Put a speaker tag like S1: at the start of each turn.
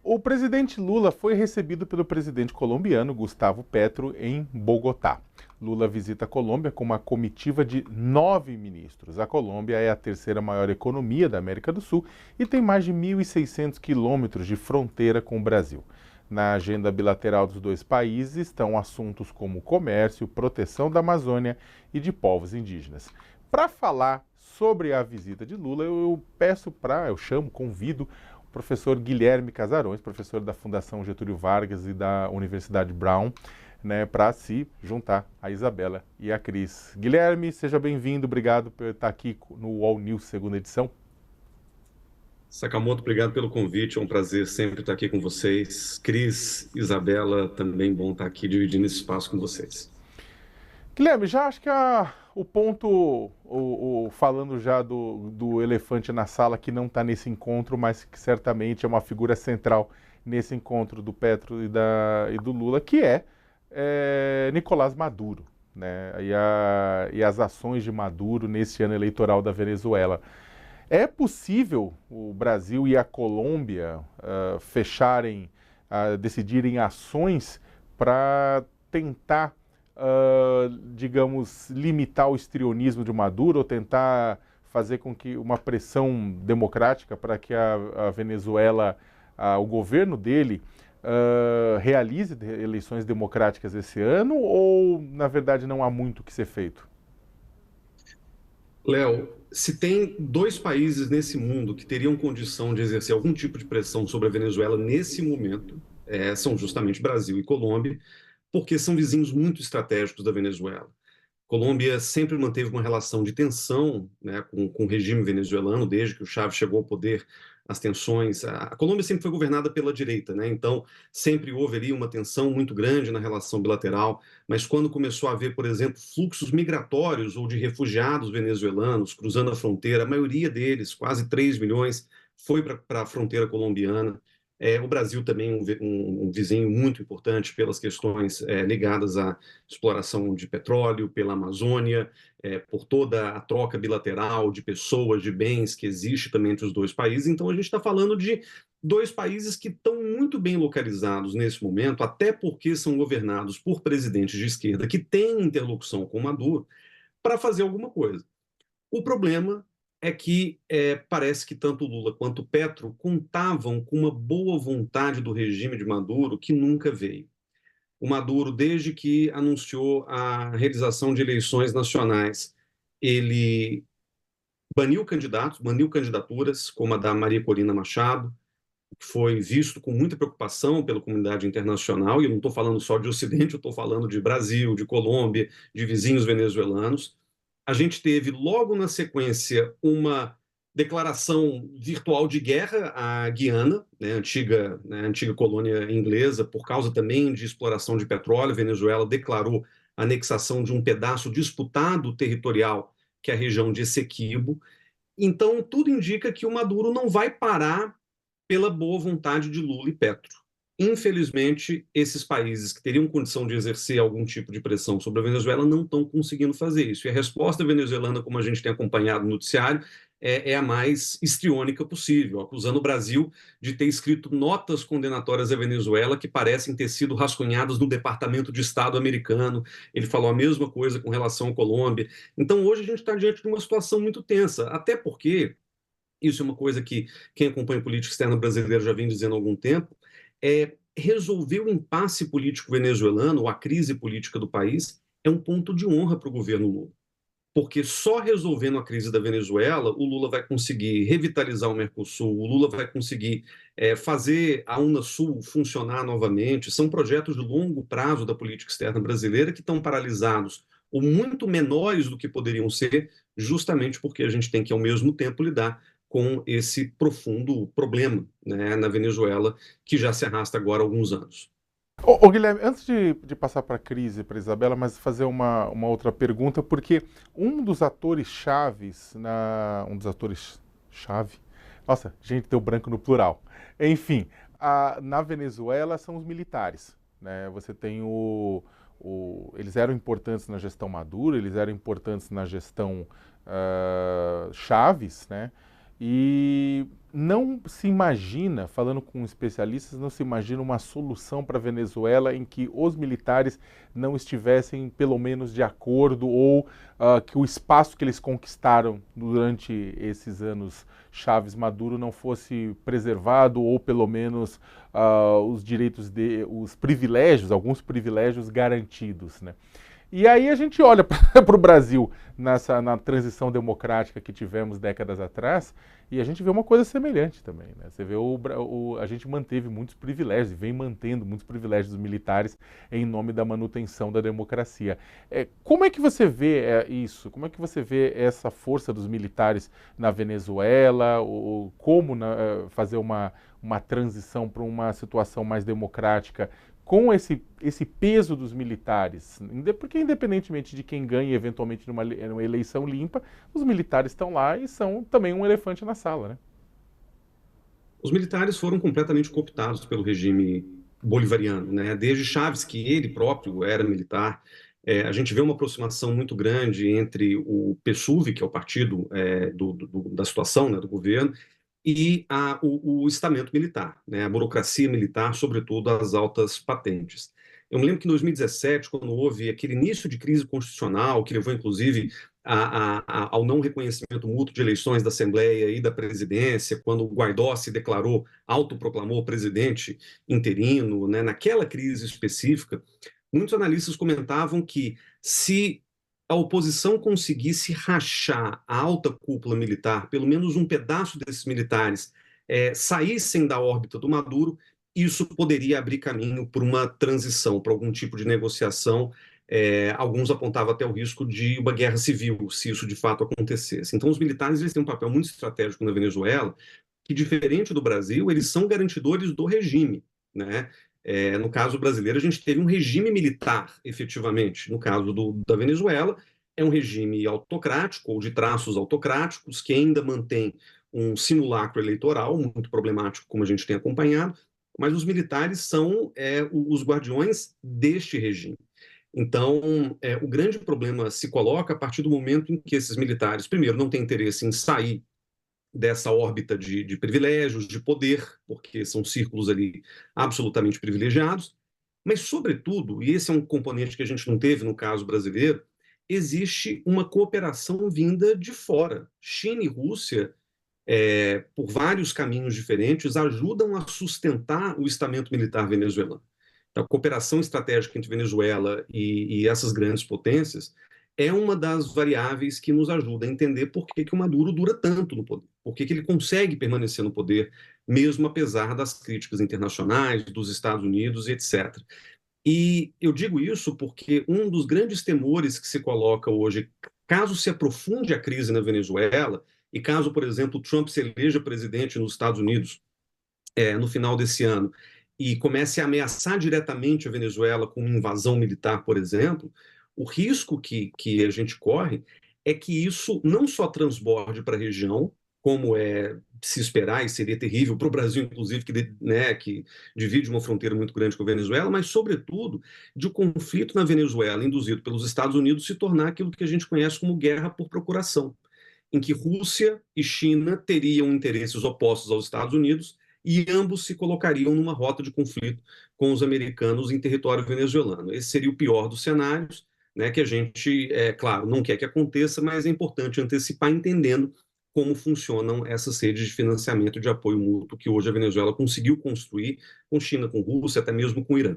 S1: O presidente Lula foi recebido pelo presidente colombiano Gustavo Petro em Bogotá. Lula visita a Colômbia com uma comitiva de 9 ministros. A Colômbia é a terceira maior economia da América do Sul e tem mais de 1.600 quilômetros de fronteira com o Brasil. Na agenda bilateral dos dois países estão assuntos como comércio, proteção da Amazônia e de povos indígenas. Para falar sobre a visita de Lula, eu convido o professor Guilherme Casarões, professor da Fundação Getúlio Vargas e da Universidade Brown, né, para se juntar a Isabela e a Cris. Guilherme, seja bem-vindo, obrigado por estar aqui no UOL News, segunda edição.
S2: Sakamoto, obrigado pelo convite, é um prazer sempre estar aqui com vocês. Cris, Isabela, também bom estar aqui dividindo esse espaço com vocês.
S1: Guilherme, já acho que o ponto, falando já do elefante na sala, que não está nesse encontro, mas que certamente é uma figura central nesse encontro do Petro e do Lula, que é Nicolás Maduro, né? E as ações de Maduro nesse ano eleitoral da Venezuela. É possível o Brasil e a Colômbia decidirem ações para tentar, digamos, limitar o histrionismo de Maduro ou tentar fazer com que uma pressão democrática para que a Venezuela, o governo dele, realize eleições democráticas esse ano, ou na verdade não há muito o que ser feito?
S2: Léo, se tem dois países nesse mundo que teriam condição de exercer algum tipo de pressão sobre a Venezuela nesse momento, são justamente Brasil e Colômbia, porque são vizinhos muito estratégicos da Venezuela. Colômbia sempre manteve uma relação de tensão, né, com o regime venezuelano, desde que o Chávez chegou ao poder, as tensões. A Colômbia sempre foi governada pela direita, né, então sempre houve ali uma tensão muito grande na relação bilateral, mas quando começou a haver, por exemplo, fluxos migratórios ou de refugiados venezuelanos cruzando a fronteira, a maioria deles, quase 3 milhões, foi para a fronteira colombiana. O Brasil também é um vizinho muito importante pelas questões ligadas à exploração de petróleo, pela Amazônia, por toda a troca bilateral de pessoas, de bens que existe também entre os dois países. Então, a gente está falando de dois países que estão muito bem localizados nesse momento, até porque são governados por presidentes de esquerda que têm interlocução com Maduro para fazer alguma coisa. O problema é que parece que tanto Lula quanto Petro contavam com uma boa vontade do regime de Maduro que nunca veio. O Maduro, desde que anunciou a realização de eleições nacionais, ele baniu candidatos, baniu candidaturas, como a da Maria Corina Machado, que foi visto com muita preocupação pela comunidade internacional, e eu não estou falando só de Ocidente, eu estou falando de Brasil, de Colômbia, de vizinhos venezuelanos. A gente teve, logo na sequência, uma declaração virtual de guerra à Guiana, antiga colônia inglesa, por causa também de exploração de petróleo. A Venezuela declarou a anexação de um pedaço disputado territorial, que é a região de Essequibo. Então, tudo indica que o Maduro não vai parar pela boa vontade de Lula e Petro. Infelizmente, esses países que teriam condição de exercer algum tipo de pressão sobre a Venezuela não estão conseguindo fazer isso. E a resposta venezuelana, como a gente tem acompanhado no noticiário, é a mais histriônica possível, acusando o Brasil de ter escrito notas condenatórias à Venezuela que parecem ter sido rascunhadas no Departamento de Estado americano. Ele falou a mesma coisa com relação à Colômbia. Então, hoje a gente está diante de uma situação muito tensa, até porque isso é uma coisa que quem acompanha a política externa brasileira já vem dizendo há algum tempo, resolver o impasse político venezuelano, ou a crise política do país, é um ponto de honra para o governo Lula. Porque só resolvendo a crise da Venezuela, o Lula vai conseguir revitalizar o Mercosul, o Lula vai conseguir fazer a Unasul funcionar novamente. São projetos de longo prazo da política externa brasileira que estão paralisados ou muito menores do que poderiam ser, justamente porque a gente tem que, ao mesmo tempo, lidar com esse profundo problema, né, na Venezuela, que já se arrasta agora há alguns anos.
S1: Guilherme, antes de passar para a crise, para a Isabela, mas fazer uma outra pergunta, porque um dos atores chaves, um dos atores chave, nossa, gente, deu branco no plural. Enfim, na Venezuela são os militares, né? Você tem eles eram importantes na gestão Maduro, eles eram importantes na gestão Chaves, né? E não se imagina, falando com especialistas, não se imagina uma solução para a Venezuela em que os militares não estivessem, pelo menos, de acordo ou que o espaço que eles conquistaram durante esses anos Chaves Maduro não fosse preservado ou, pelo menos, os direitos os privilégios, alguns privilégios garantidos, né? E aí a gente olha para o Brasil na transição democrática que tivemos décadas atrás e a gente vê uma coisa semelhante também, né? Você vê a gente manteve muitos privilégios e vem mantendo muitos privilégios militares em nome da manutenção da democracia. Como é que você vê isso? Como é que você vê essa força dos militares na Venezuela? Como fazer uma transição para uma situação mais democrática com esse peso dos militares, porque independentemente de quem ganhe eventualmente numa eleição limpa, os militares estão lá e são também um elefante na sala, né?
S2: Os militares foram completamente cooptados pelo regime bolivariano, né? Desde Chávez, que ele próprio era militar, a gente vê uma aproximação muito grande entre o PSUV, que é o partido da situação, né, do governo, e o estamento militar, né, a burocracia militar, sobretudo as altas patentes. Eu me lembro que em 2017, quando houve aquele início de crise constitucional, que levou inclusive ao não reconhecimento mútuo de eleições da Assembleia e da Presidência, quando o Guaidó se declarou, autoproclamou presidente interino, né, naquela crise específica, muitos analistas comentavam que se a oposição conseguisse rachar a alta cúpula militar, pelo menos um pedaço desses militares saíssem da órbita do Maduro, isso poderia abrir caminho para uma transição, para algum tipo de negociação. Alguns apontavam até o risco de uma guerra civil, se isso de fato acontecesse. Então, os militares eles têm um papel muito estratégico na Venezuela, que, diferente do Brasil, eles são garantidores do regime, né? No caso brasileiro, a gente teve um regime militar, efetivamente. No caso da Venezuela, é um regime autocrático, ou de traços autocráticos, que ainda mantém um simulacro eleitoral, muito problemático, como a gente tem acompanhado, mas os militares são os guardiões deste regime. Então, o grande problema se coloca a partir do momento em que esses militares, primeiro, não têm interesse em sair dessa órbita de privilégios, de poder, porque são círculos ali absolutamente privilegiados, mas, sobretudo, e esse é um componente que a gente não teve no caso brasileiro, existe uma cooperação vinda de fora. China e Rússia, por vários caminhos diferentes, ajudam a sustentar o estamento militar venezuelano. Então, a cooperação estratégica entre Venezuela e essas grandes potências é uma das variáveis que nos ajuda a entender por que o Maduro dura tanto no poder, por que ele consegue permanecer no poder, mesmo apesar das críticas internacionais, dos Estados Unidos, etc. E eu digo isso porque um dos grandes temores que se coloca hoje, caso se aprofunde a crise na Venezuela, e caso, por exemplo, Trump se eleja presidente nos Estados Unidos no final desse ano, e comece a ameaçar diretamente a Venezuela com uma invasão militar, por exemplo, o risco que a gente corre é que isso não só transborde para a região, como é se esperar, e seria terrível para o Brasil, inclusive, que divide uma fronteira muito grande com a Venezuela, mas, sobretudo, de o conflito na Venezuela, induzido pelos Estados Unidos, se tornar aquilo que a gente conhece como guerra por procuração, em que Rússia e China teriam interesses opostos aos Estados Unidos e ambos se colocariam numa rota de conflito com os americanos em território venezuelano. Esse seria o pior dos cenários, né, que a gente, claro, não quer que aconteça, mas é importante antecipar entendendo como funcionam essas redes de financiamento de apoio mútuo que hoje a Venezuela conseguiu construir com China, com Rússia, até mesmo com o Irã.